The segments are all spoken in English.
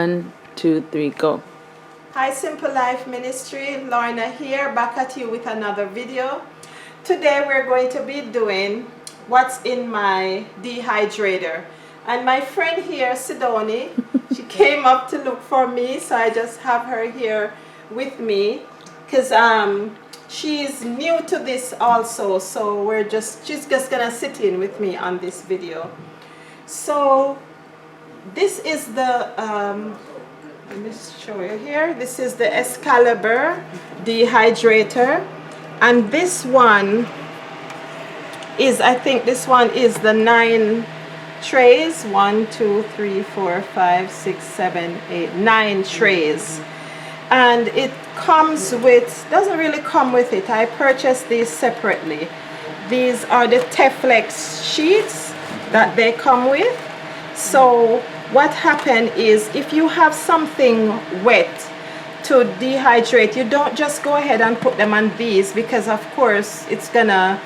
1, 2, 3, go. Hi, Simple Life Ministry, Lorna here, back at you with another video. Today we're going to be doing what's in my dehydrator. And my friend here, Sydonie, she came up to look for me, so I just have her here with me because she's new to this also, so she's just gonna sit in with me on this video. So this is the let me show you here. This is the Excalibur dehydrator, and this one is, I think this one is the 9 trays. 1, 2, 3, 4, 5, 6, 7, 8, 9 trays, and it comes with, doesn't really come with it. I purchased these separately. These are the Teflex sheets that they come with. So what happened is, if you have something wet to dehydrate, you don't just go ahead and put them on these, because of course it's gonna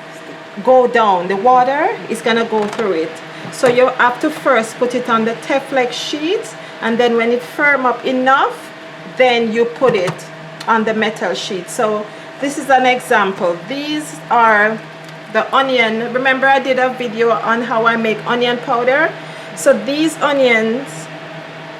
go down, the water is gonna go through it. So you have to first put it on the Teflex sheets, and then when it firm up enough, then you put it on the metal sheet. So this is an example. These are the onion. Remember I did a video on how I make onion powder? So these onions,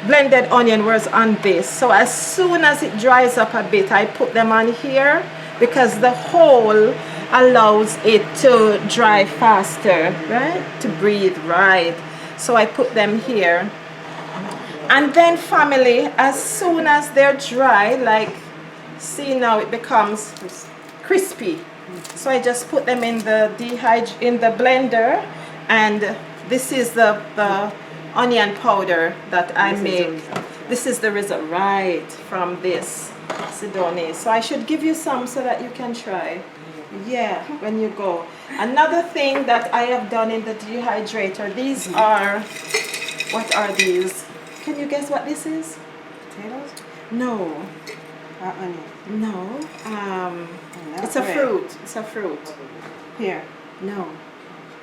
blended onion, was on this. So as soon as it dries up a bit, I put them on here, because the hole allows it to dry faster, right? To breathe, right? So I put them here. And then family, as soon as they're dry, like, see now it becomes crispy. So I just put them in the blender, and this is the onion powder that I make. This is the result, right, from this Sydonie. So I should give you some so that you can try. Yeah, when you go. Another thing that I have done in the dehydrator, these are, what are these? Can you guess what this is? Potatoes? No. Onion? No. It's a fruit. It's a fruit. Here. No.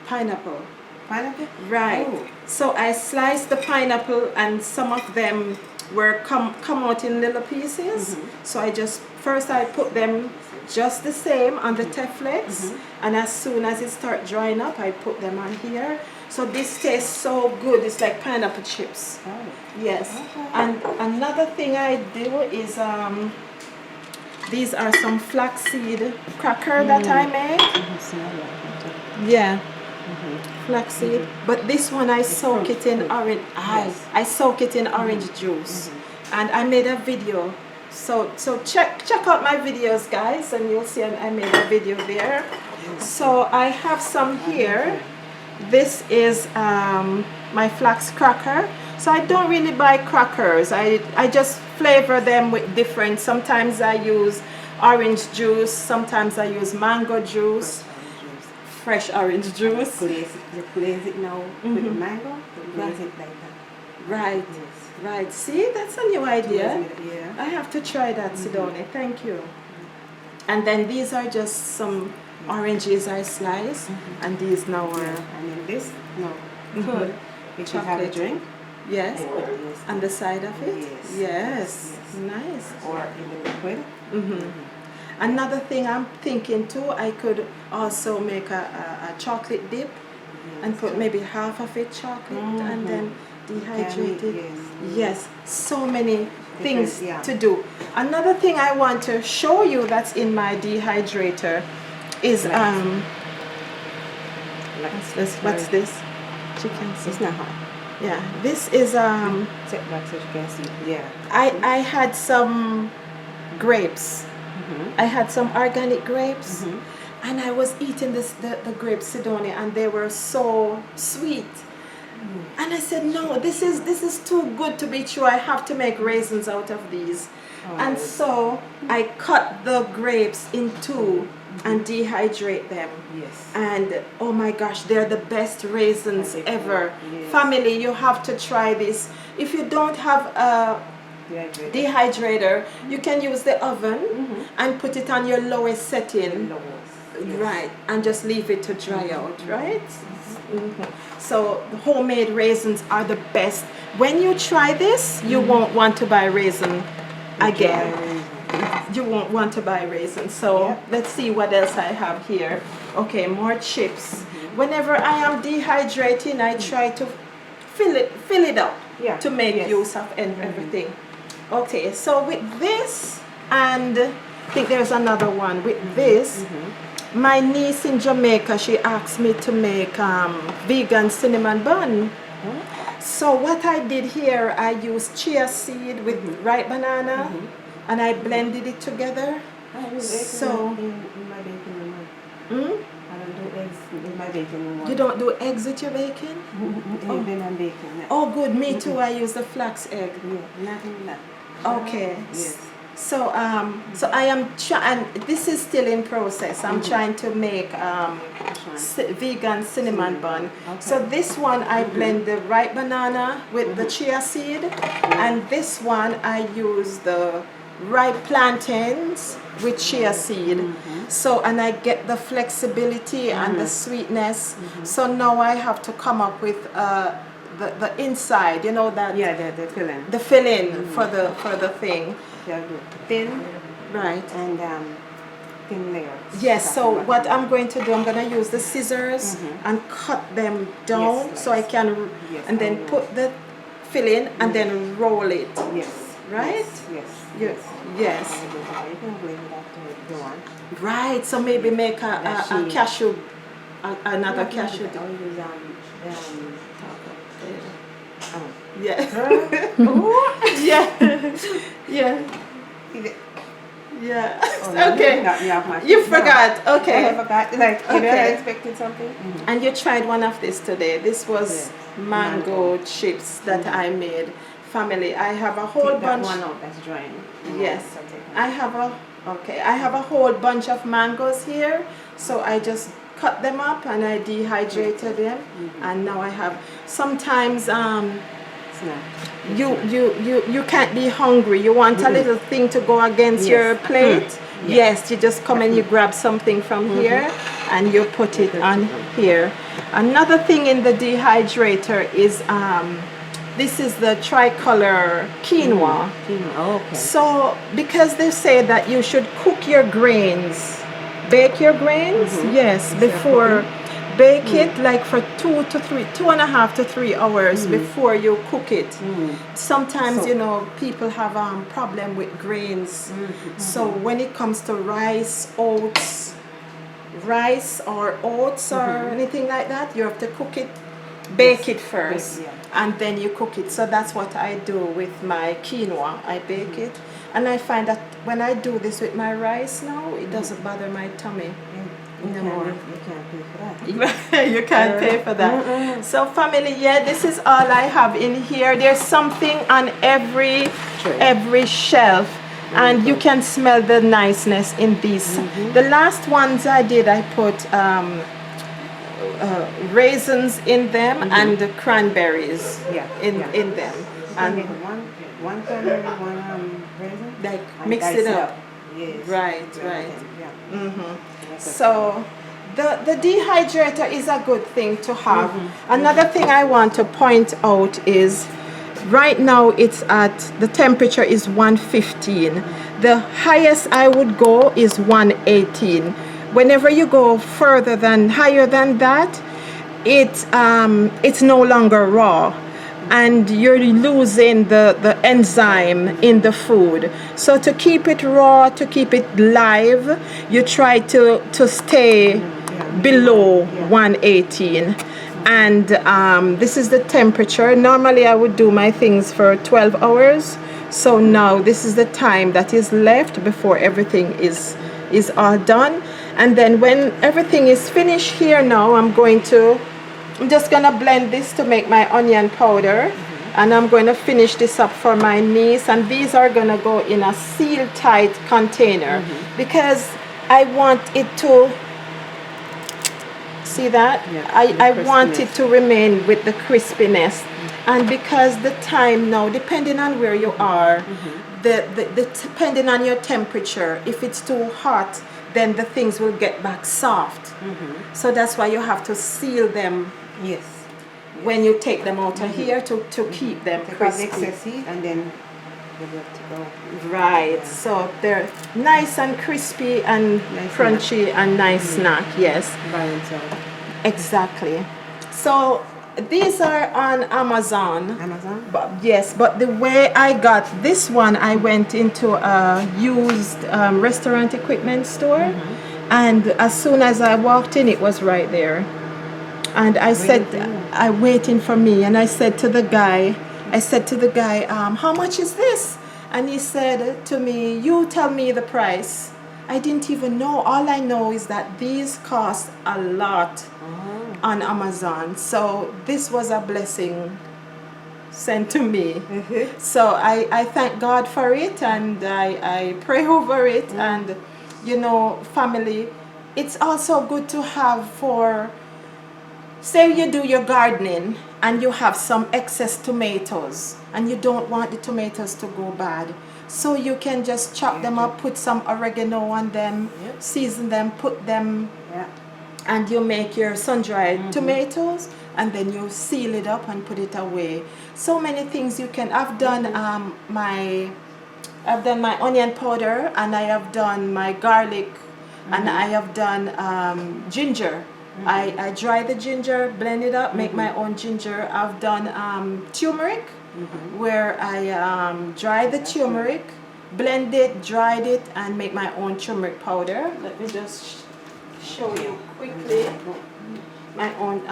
Pineapple. Pineapple? Right. Oh. So I sliced the pineapple, and some of them were come out in little pieces. So I first I put them just the same on the Teflex, and as soon as it start drying up, I put them on here. So this tastes so good. It's like pineapple chips. Oh. Yes. Okay. And another thing I do is these are some flaxseed cracker that I make. Yeah. Flaxseed, but this one I soak it in orange. I soak it in orange juice, and I made a video. So check out my videos, guys, and you'll see I made a video there. So I have some here. This is my flax cracker. So I don't really buy crackers. I just flavor them with different. Sometimes I use orange juice. Sometimes I use mango juice. Fresh orange juice. You glaze it now with mango. You glaze it like that. Right. Yes. Right. See, that's a new idea. Yeah. I have to try that, Sydonie. Thank you. And then these are just some oranges I slice, and these now are. And then this, no. Good. If you have a drink. Yes. Yes. On the side of it. Yes. Yes. Nice. Or in the liquid. Another thing I'm thinking too, I could also make a chocolate dip, and put maybe half of it chocolate, and then dehydrate it. Yes, so many things to do. Another thing I want to show you that's in my dehydrator is what's this? Chicken. It's not hot. Yeah, this is Take back so you can see. Yeah. I had some grapes. I had some organic grapes, and I was eating the grapes, Sydonie, and they were so sweet. And I said, no, this is too good to be true. I have to make raisins out of these. And so I cut the grapes in two and dehydrate them. Yes. And oh my gosh, they're the best raisins ever. Yes. Family, you have to try this. If you don't have a dehydrator, you can use the oven and put it on your lowest setting. Right, and just leave it to dry out, right? So the homemade raisins are the best. when you try this, you won't want to buy raisin again. You won't want to buy raisins. So let's see what else I have here. Okay, more chips. Whenever I am dehydrating, I try to fill it up to make use of everything. Okay, so with this, and I think there's another one. With this, my niece in Jamaica, she asked me to make vegan cinnamon bun. So what I did here, I used chia seed with ripe banana, and I blended it together. So, in my baking room. I don't do eggs in my baking room. You don't do eggs with your bacon? Even I'm baking. Oh, good. Me too. I use the flax egg. Yeah, nothing that. Okay. Yes. So so I am trying. This is still in process. I'm trying to make vegan cinnamon bun. Okay. So this one I blend the ripe banana with the chia seed, and this one I use the ripe plantains with chia seed. So, and I get the flexibility and the sweetness. So now I have to come up with the inside, you know, that the filling. the filling for the thing. Yeah, thin, right, and thin layers. Yes. So what I'm going to do, I'm going to use the scissors and cut them down, so I can, and then put the filling and then roll it. Yes. Right. Yes. Yes. You can blend it after the one. Right. So maybe make a cashew, another cashew. I'll use Yeah. Yeah. Okay. You forgot. Okay. I forgot. Like, you know, I expected something. And you tried one of this today. This was mango chips that I made. Family, I have a whole bunch. One out that's drying. Yes. I have a whole bunch of mangoes here. So I just cut them up and I dehydrated them. And now I have, sometimes you can't be hungry. You want a little thing to go against your plate. Yes, you just come and you grab something from here and you put it on here. Another thing in the dehydrator is this is the tricolor quinoa. Okay. So because they say that you should cook your grains, bake your grains, yes, before. Bake it like for 2.5 to 3 hours before you cook it. Sometimes, you know, people have problem with grains. So when it comes to rice or oats or anything like that, you have to cook it, bake it first, and then you cook it. So that's what I do with my quinoa. I bake it, and I find that when I do this with my rice now, it doesn't bother my tummy. No. You can't pay for that. You can't pay for that. So family, this is all I have in here. There's something on every shelf, and you can smell the niceness in these. The last ones I did, I put raisins in them and cranberries in them. And one cranberry, one raisin. Like mix it up. Yes. Right. So the dehydrator is a good thing to have. Another thing I want to point out is right now it's at, the temperature is 115. The highest I would go is 118. Whenever you go higher than that, it's no longer raw, and you're losing the enzyme in the food. So to keep it raw, to keep it live, you try to stay below 118. And this is the temperature. Normally I would do my things for 12 hours. So now this is the time that is left before everything is all done. And then when everything is finished here now, I'm just gonna blend this to make my onion powder, and I'm going to finish this up for my niece, and these are gonna go in a seal tight container because I want it to, see that? I want it to remain with the crispiness, and because the time now, depending on where you are, depending on your temperature, if it's too hot, then the things will get back soft. So that's why you have to seal them. Yes. when you take them out of here to keep them Take off the crispy. excess heat and then they'll be up to go. Right, Yeah. so they're nice and crispy and Nice crunchy and nice snack, yes. Balance out. Exactly. So these are on Amazon. Amazon? But yes, but the way I got this one, I went into a used restaurant equipment store, and as soon as I walked in, it was right there. And I said, for you. I waiting for me, and I said to the guy, how much is this? And he said to me, you tell me the price. I didn't even know. All I know is that these cost a lot on Amazon. So this was a blessing sent to me. So I thank God for it, and I pray over it. And you know, family, it's also good to have for, say you do your gardening and you have some excess tomatoes and you don't want the tomatoes to go bad. So you can just chop them up, put some oregano on them, season them, put them, and you make your sun-dried tomatoes, and then you seal it up and put it away. So many things you can. I've done my onion powder, and I have done my garlic, and I have done ginger. I dry the ginger, blend it up, make my own ginger. I've done turmeric, where I dry the turmeric, blend it, dried it, and make my own turmeric powder. Let me just show you quickly my own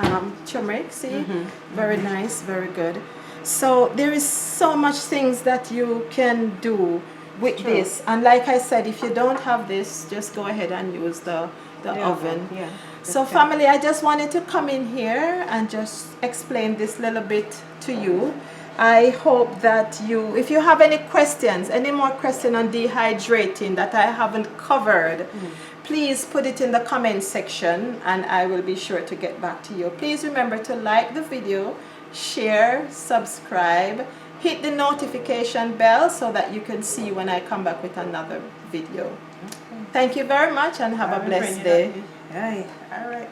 turmeric. See, very nice, very good. So there is so much things that you can do with this, and like I said, if you don't have this, just go ahead and use the oven. So family, I just wanted to come in here and just explain this little bit to you. I hope that you, if you have any questions, any more questions on dehydrating that I haven't covered, please put it in the comment section and I will be sure to get back to you. Please remember to like the video, share, subscribe, hit the notification bell so that you can see when I come back with another video. Thank you very much and have a blessed day. All right.